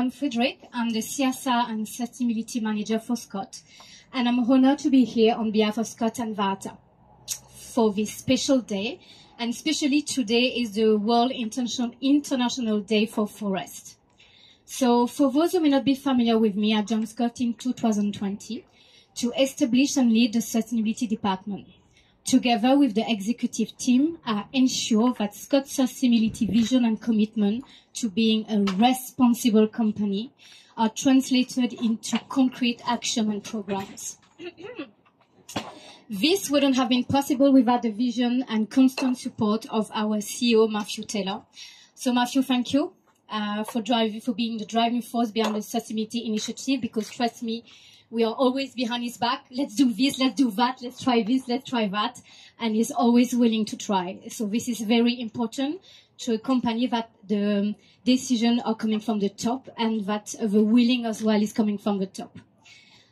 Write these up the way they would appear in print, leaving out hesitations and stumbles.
I'm Frederick. I'm the CSR and Sustainability Manager for Scott, and I'm honored to be here on behalf of Scott and Varta for this special day. And especially today is the World International Day for Forest. So for those who may not be familiar with me, I joined Scott in 2020 to establish and lead the Sustainability Department. Together with the executive team, I ensure that Scott's sustainability vision and commitment to being a responsible company are translated into concrete action and programs. This wouldn't have been possible without the vision and constant support of our CEO, Matthew Taylor. So Matthew, thank you for being the driving force behind the Sustainability Initiative, because trust me, we are always behind his back. Let's do this, let's do that, let's try this, let's try that. And he's always willing to try. So this is very important to a company that the decisions are coming from the top and that the willing as well is coming from the top.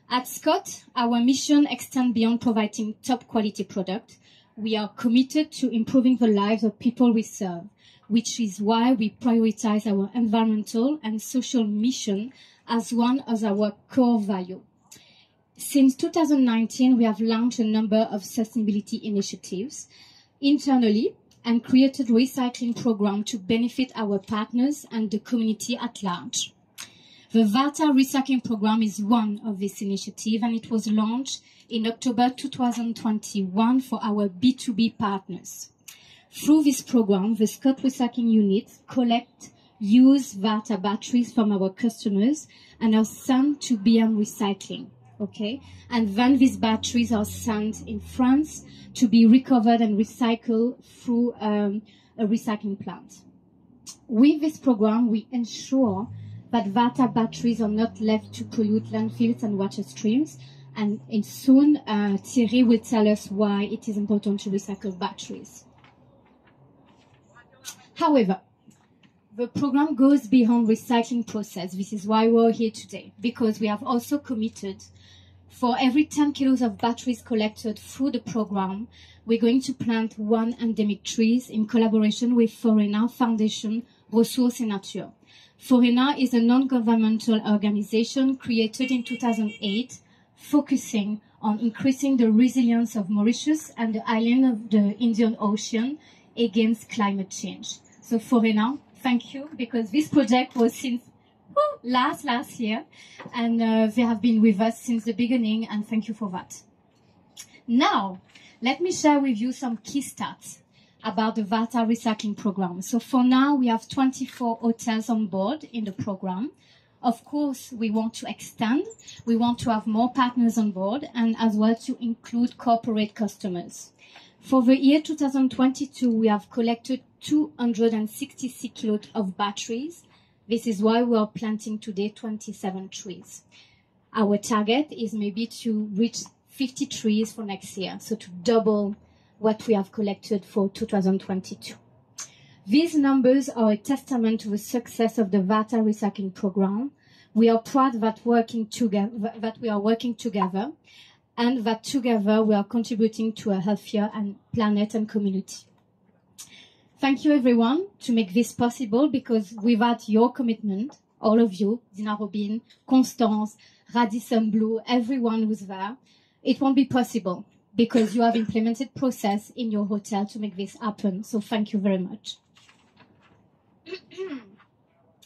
At Scott, our mission extends beyond providing top quality product. We are committed to improving the lives of people we serve, which is why we prioritize our environmental and social mission as one of our core values. Since 2019, we have launched a number of sustainability initiatives internally and created a recycling program to benefit our partners and the community at large. The Varta Recycling Program is one of these initiatives, and it was launched in October 2021 for our B2B partners. Through this program, the Scott Recycling units collect used Varta batteries from our customers and are sent to BM Recycling. Okay, and then these batteries are sent in France to be recovered and recycled through a recycling plant. With this program, we ensure that Varta batteries are not left to pollute landfills and water streams, and soon Thierry will tell us why it is important to recycle batteries. However, the program goes beyond recycling process. This is why we're here today, because we have also committed for every 10 kilos of batteries collected through the program, we're going to plant 1 endemic trees in collaboration with FORENA Foundation Ressources et Nature. FORENA is a non-governmental organization created in 2008, focusing on increasing the resilience of Mauritius and the island of the Indian Ocean against climate change. So FORENA, thank you, because this project was since last year, and they have been with us since the beginning, and thank you for that. Now, let me share with you some key stats about the Varta Recycling Program. So for now, we have 24 hotels on board in the program. Of course, we want to extend. We want to have more partners on board, and as well to include corporate customers. For the year 2022, we have collected 266 kilos of batteries. This is why we are planting today 27 trees. Our target is maybe to reach 50 trees for next year, so to double what we have collected for 2022. These numbers are a testament to the success of the Varta Recycling Program. We are proud that we are working together, and that together we are contributing to a healthier planet and community. Thank you, everyone, to make this possible, because without your commitment, all of you, Dina Robin, Constance, Radisson Blue, everyone who's there, it won't be possible, because you have implemented process in your hotel to make this happen. So thank you very much.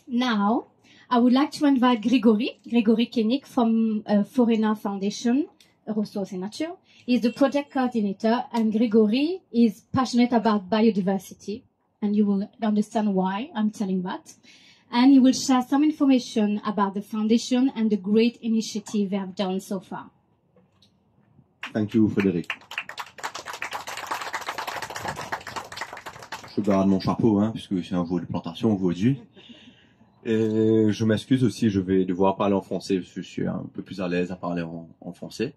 Now, I would like to invite Gregory Koenig from FORENA Foundation, Ressources et Nature. He's the project coordinator, and Gregory is passionate about biodiversity, and you will understand why I'm telling that. And he will share some information about the foundation and the great initiative they have done so far. Thank you, Frédéric. Je garde mon chapeau, puisque c'est un veau de plantation aujourd'hui. Et je m'excuse aussi, je vais devoir parler en français, parce que je suis un peu plus à l'aise à parler en français.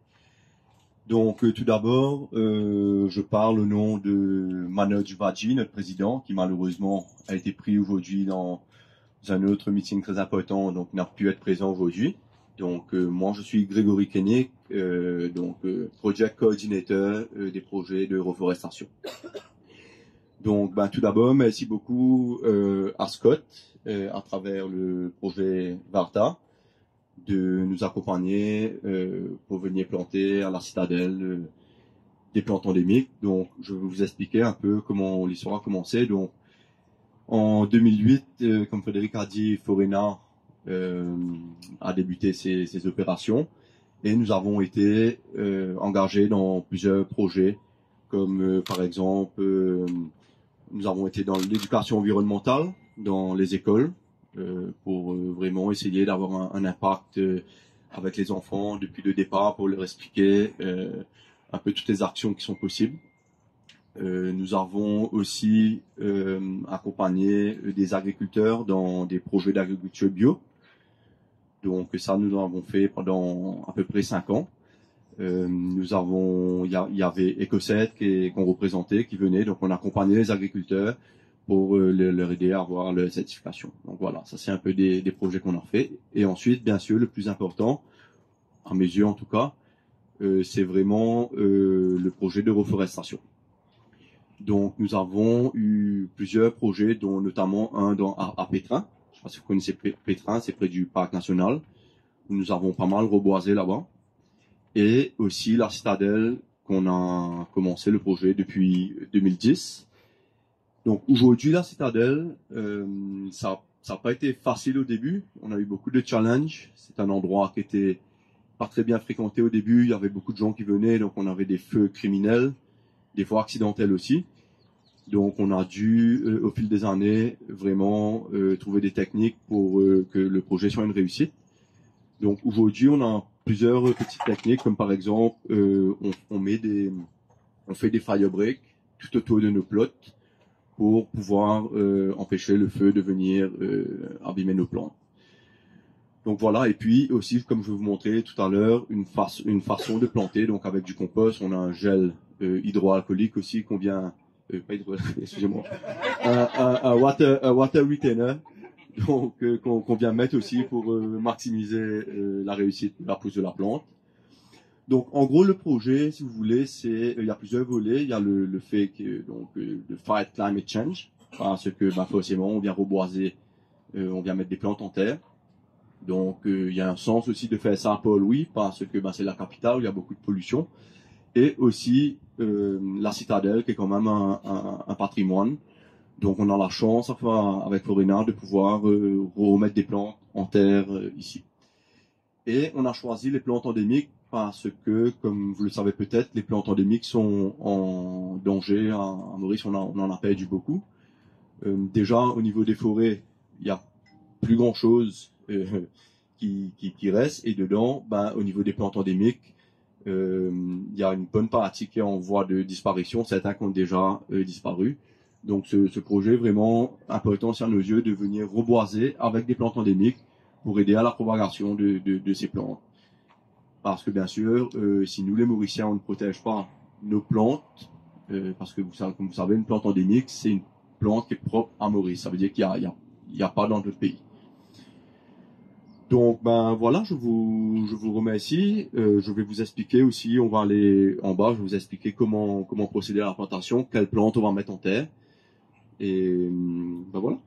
Donc, tout d'abord, je parle au nom de Manoj Vadji, notre président, qui malheureusement a été pris aujourd'hui dans un autre meeting très important, donc n'a pu être présent aujourd'hui. Donc, moi, je suis Gregory Koenig, Project Coordinator des projets de reforestation. Donc, tout d'abord, merci beaucoup à Scott à travers le projet Varta, de nous accompagner pour venir planter à la Citadelle des plantes endémiques. Donc, je vais vous expliquer un peu comment l'histoire a commencé. Donc, en 2008, comme Frédéric a dit, FORENA a débuté ses opérations et nous avons été engagés dans plusieurs projets, comme par exemple, nous avons été dans l'éducation environnementale, dans les écoles, pour vraiment essayer d'avoir un impact avec les enfants depuis le départ, pour leur expliquer un peu toutes les actions qui sont possibles. Nous avons aussi accompagné des agriculteurs dans des projets d'agriculture bio. Donc ça, nous l'avons fait pendant à peu près 5 ans. Il y avait Co qu'on représentait, qui venait, donc on accompagnait les agriculteurs pour leur aider à avoir leur certification. Donc voilà, ça c'est un peu des projets qu'on a fait. Et ensuite, bien sûr, le plus important, à mes yeux en tout cas, c'est vraiment le projet de reforestation. Donc nous avons eu plusieurs projets, dont notamment un à Pétrin. Je ne sais pas si vous connaissez Pétrin, c'est près du parc national. Nous avons pas mal reboisé là-bas. Et aussi la Citadelle, qu'on a commencé le projet depuis 2010. Donc aujourd'hui, la Citadelle, ça n'a pas été facile au début. On a eu beaucoup de challenges. C'est un endroit qui était pas très bien fréquenté au début. Il y avait beaucoup de gens qui venaient, donc on avait des feux criminels, des fois accidentels aussi. Donc on a dû, au fil des années, vraiment trouver des techniques pour que le projet soit une réussite. Donc aujourd'hui, on a plusieurs petites techniques, comme par exemple, on fait des fire breaks tout autour de nos plots pour pouvoir empêcher le feu de venir abîmer nos plantes. Donc voilà, et puis aussi, comme je vais vous montrer tout à l'heure, une façon de planter, donc avec du compost. On a un gel hydroalcoolique aussi qu'on vient, pas hydroalcoolique, excusez-moi, un water retainer, donc qu'on vient mettre aussi pour maximiser la réussite de la pousse de la plante. Donc en gros, le projet, si vous voulez, il y a plusieurs volets. Il y a le fait que de fight climate change, parce que forcément on vient reboiser, on vient mettre des plantes en terre. Donc il y a un sens aussi de faire ça à Port-Louis, parce que c'est la capitale où il y a beaucoup de pollution. Et aussi la Citadelle, qui est quand même un patrimoine. Donc on a la chance, enfin, avec FORENA, de pouvoir remettre des plantes en terre ici. Et on a choisi les plantes endémiques parce que, comme vous le savez peut-être, les plantes endémiques sont en danger. À Maurice, on en a perdu beaucoup. Déjà, au niveau des forêts, il y a plus grand-chose qui reste. Et dedans, au niveau des plantes endémiques, il y a une bonne partie qui est en voie de disparition, certains qui ont déjà disparu. Donc ce projet est vraiment important à nos yeux de venir reboiser avec des plantes endémiques pour aider à la propagation de ces plantes. Parce que bien sûr, si nous les Mauriciens, on ne protège pas nos plantes, parce que comme vous savez, une plante endémique, c'est une plante qui est propre à Maurice. Ça veut dire qu'il n'y a pas dans d'autres pays. Donc voilà, je vous remercie. Je vais vous expliquer aussi, on va aller en bas, je vais vous expliquer comment procéder à la plantation, quelles plantes on va mettre en terre. Et voilà.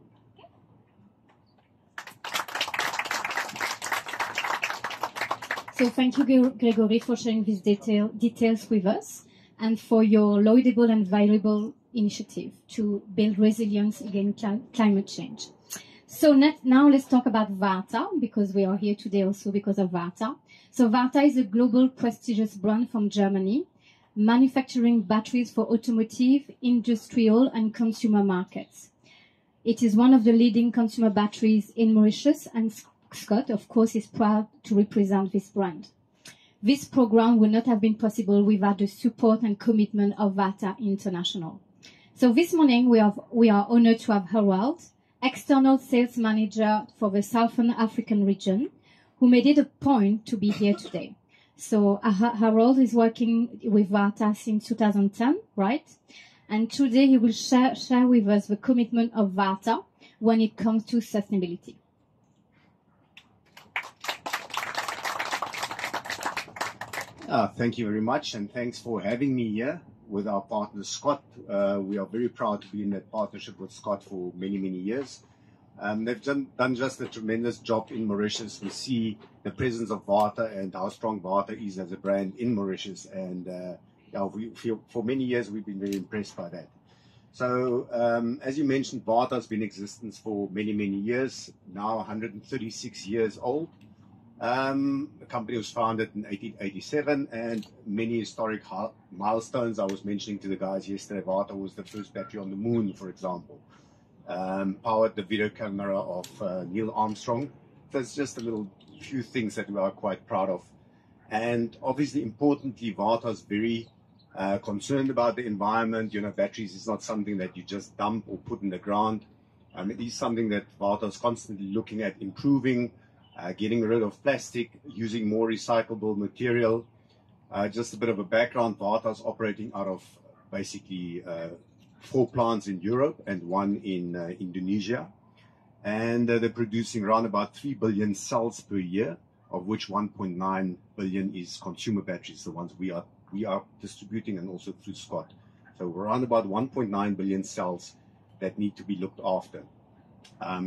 So thank you, Gregory, for sharing these details with us and for your laudable and valuable initiative to build resilience against climate change. So now let's talk about Varta, because we are here today also because of Varta. So Varta is a global prestigious brand from Germany, manufacturing batteries for automotive, industrial and consumer markets. It is one of the leading consumer batteries in Mauritius, and Scott, of course, is proud to represent this brand. This program would not have been possible without the support and commitment of Varta International. So this morning we are honored to have Harold, external sales manager for the Southern African region, who made it a point to be here today. So Harold is working with Varta since 2010, right? And today he will share with us the commitment of Varta when it comes to sustainability. Thank you very much, and thanks for having me here with our partner Scott. We are very proud to be in that partnership with Scott for many, many years. They've done just a tremendous job in Mauritius. We see the presence of Vata and how strong Vata is as a brand in Mauritius. And yeah, we feel for many years we've been very impressed by that. So as you mentioned, Vata has been in existence for many, many years, now 136 years old. The company was founded in 1887, and many historic milestones. I was mentioning to the guys yesterday, Vata was the first battery on the moon, for example. Powered the video camera of Neil Armstrong. That's just a little few things that we are quite proud of. And obviously, importantly, Vata is very concerned about the environment. You know, batteries is not something that you just dump or put in the ground. It is something that Vata is constantly looking at improving, getting rid of plastic, using more recyclable material. Just a bit of a background, Vata is operating out of basically 4 plants in Europe and 1 in Indonesia. And they're producing around about 3 billion cells per year, of which 1.9 billion is consumer batteries, the ones we are distributing, and also through Scott. So we're around about 1.9 billion cells that need to be looked after.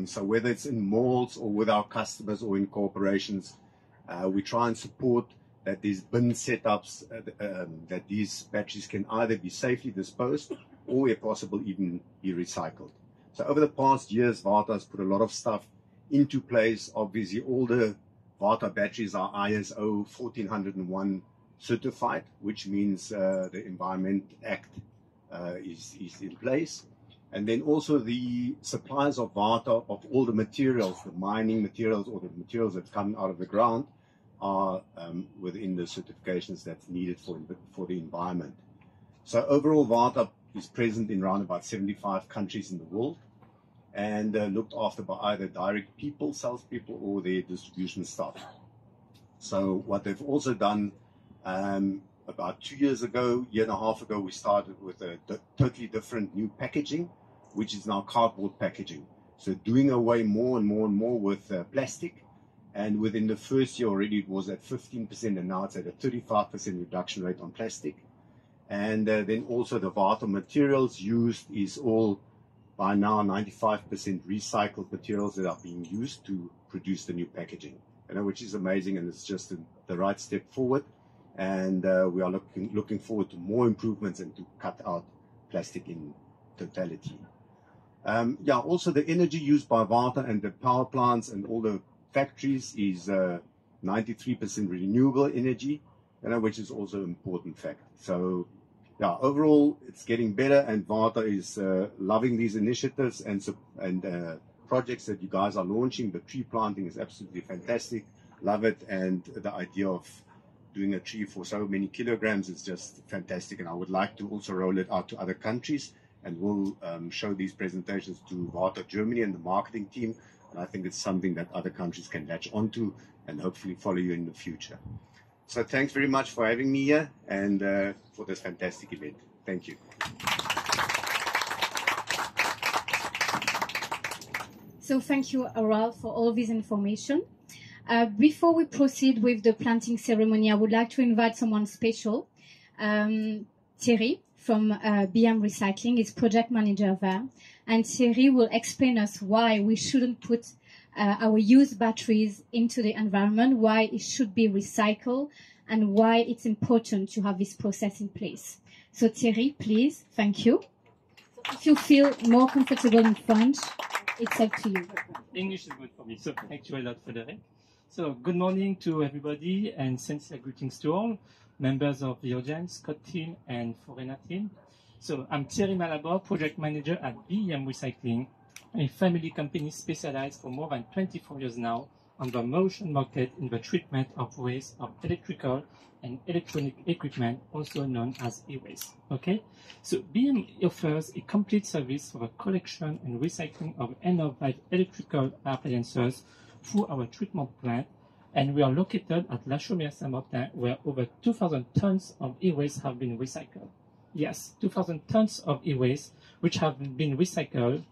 So whether it's in malls or with our customers or in corporations, we try and support that these bin setups, that these batteries can either be safely disposed or, if possible, even be recycled. So over the past years, Vata has put a lot of stuff into place. Obviously, all the Vata batteries are ISO 14001 certified, which means the Environment Act is in place. And then also the suppliers of Vata, of all the materials, the mining materials or the materials that come out of the ground, are within the certifications that's needed for the environment. So overall, Vata is present in around about 75 countries in the world, and looked after by either direct people, salespeople, or their distribution staff. So what they've also done, about 2 years ago, year and a half ago, we started with a totally different new packaging, which is now cardboard packaging. So doing away more and more and more with plastic. And within the first year already, it was at 15%, and now it's at a 35% reduction rate on plastic. And then also the Vata materials used is all by now 95% recycled materials that are being used to produce the new packaging, which is amazing, and it's just the right step forward. And we are looking forward to more improvements and to cut out plastic in totality. Yeah, also the energy used by Vata and the power plants and all the factories is 93% renewable energy, which is also an important fact. So yeah, overall it's getting better, and Vata is loving these initiatives and projects that you guys are launching. The tree planting is absolutely fantastic, love it, and the idea of doing a tree for so many kilograms is just fantastic, and I would like to also roll it out to other countries, and we'll show these presentations to Vata Germany and the marketing team, and I think it's something that other countries can latch onto and hopefully follow you in the future. So thanks very much for having me here and for this fantastic event. Thank you. So thank you, Aral, for all this information. Before we proceed with the planting ceremony, I would like to invite someone special. Thierry from BM Recycling is project manager there. And Thierry will explain us why we shouldn't put our used batteries into the environment, why it should be recycled, and why it's important to have this process in place. So Thierry, please, thank you. If you feel more comfortable in French, it's up to you. English is good for me, so thank you a lot, Frédéric. So good morning to everybody, and sincere greetings to all members of the audience, Scott team and FORENA team. So I'm Thierry Malabor, project manager at BM Recycling, a family company specialized for more than 24 years now on the Mauritian market in the treatment of waste of electrical and electronic equipment, also known as e-waste. Okay, so BM offers a complete service for the collection and recycling of end-of-life electrical appliances through our treatment plant, and we are located at La Chaumière-Saint-Martin, where over 2,000 tons of e-waste have been recycled. Yes, 2,000 tons of e-waste which have been recycled.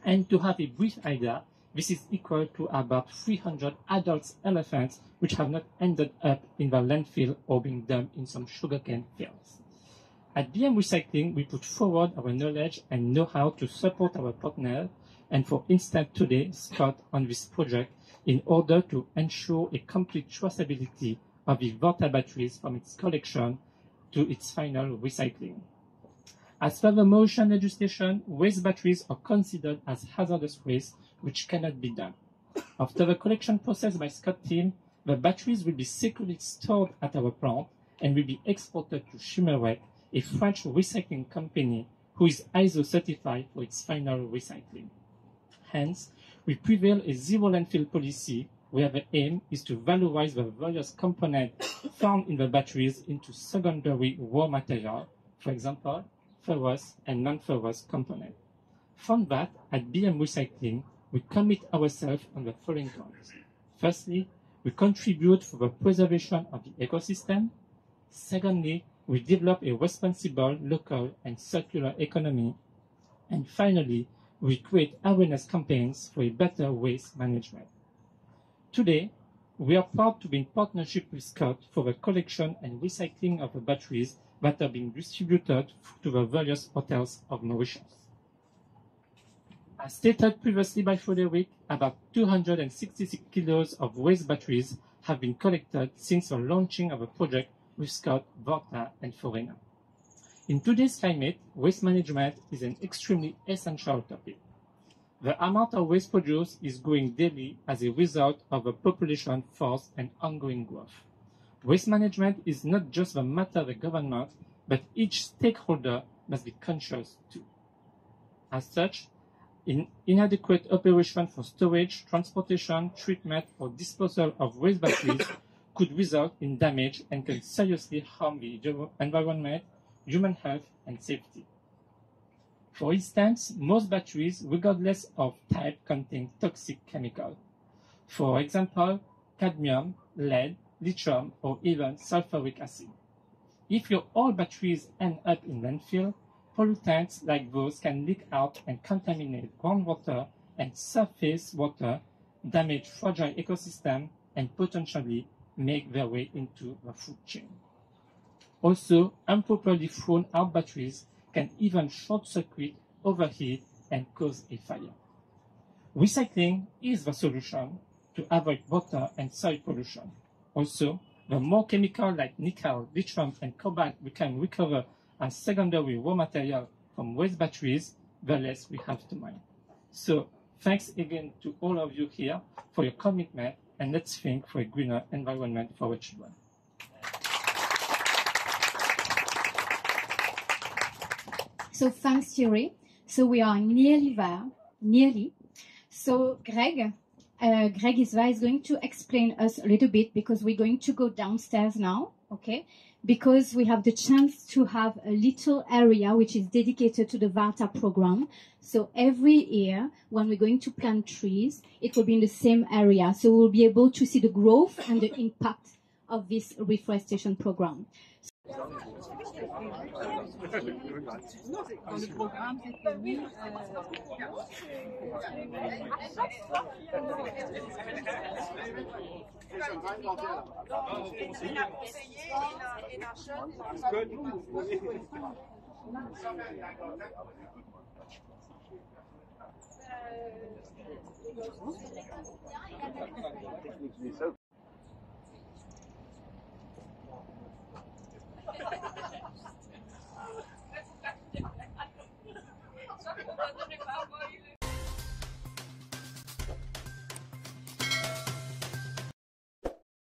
And to have a brief idea, this is equal to about 300 adult elephants which have not ended up in the landfill or being dumped in some sugarcane fields. At BM Recycling, we put forward our knowledge and know-how to support our partners And for instance, today, Scott on this project in order to ensure a complete traceability of the VORTA batteries from its collection to its final recycling. As per the motion legislation, waste batteries are considered as hazardous waste, which cannot be done. After the collection process by Scott team, the batteries will be securely stored at our plant and will be exported to Chimeret, a French recycling company who is ISO certified for its final recycling. Hence, we prevail a zero landfill policy where the aim is to valorize the various components found in the batteries into secondary raw material, for example, ferrous and non-ferrous components. From that, at BM Recycling, we commit ourselves on the following points. Firstly, we contribute for the preservation of the ecosystem. Secondly, we develop a responsible, local, and circular economy. And finally, we create awareness campaigns for a better waste management. Today, we are proud to be in partnership with Scott for the collection and recycling of the batteries that are being distributed to the various hotels of Mauritius. As stated previously by Frederic, about 266 kilos of waste batteries have been collected since the launching of the project with Scott, VORTA, and FORENA. In today's climate, waste management is an extremely essential topic. The amount of waste produced is growing daily as a result of the population force and ongoing growth. Waste management is not just the matter of the government, but each stakeholder must be conscious too. As such, inadequate operation for storage, transportation, treatment, or disposal of waste batteries could result in damage and can seriously harm the environment, human health, and safety. For instance, most batteries, regardless of type, contain toxic chemicals. For example, cadmium, lead, lithium, or even sulfuric acid. If your old batteries end up in landfill, pollutants like those can leak out and contaminate groundwater and surface water, damage fragile ecosystems, and potentially make their way into the food chain. Also, improperly thrown out batteries can even short-circuit, overheat, and cause a fire. Recycling is the solution to avoid water and soil pollution. Also, the more chemicals like nickel, lithium, and cobalt we can recover as secondary raw material from waste batteries, the less we have to mine. So, thanks again to all of you here for your commitment, and let's think for a greener environment for our children. So thanks, Thierry. So we are nearly there, nearly. So Greg is there, is going to explain us a little bit because we're going to go downstairs now, okay? Because we have the chance to have a little area which is dedicated to the VORTA program. So every year when we're going to plant trees, it will be in the same area. So we'll be able to see the growth and the impact of this reforestation program. Dans le programme, c'était mis.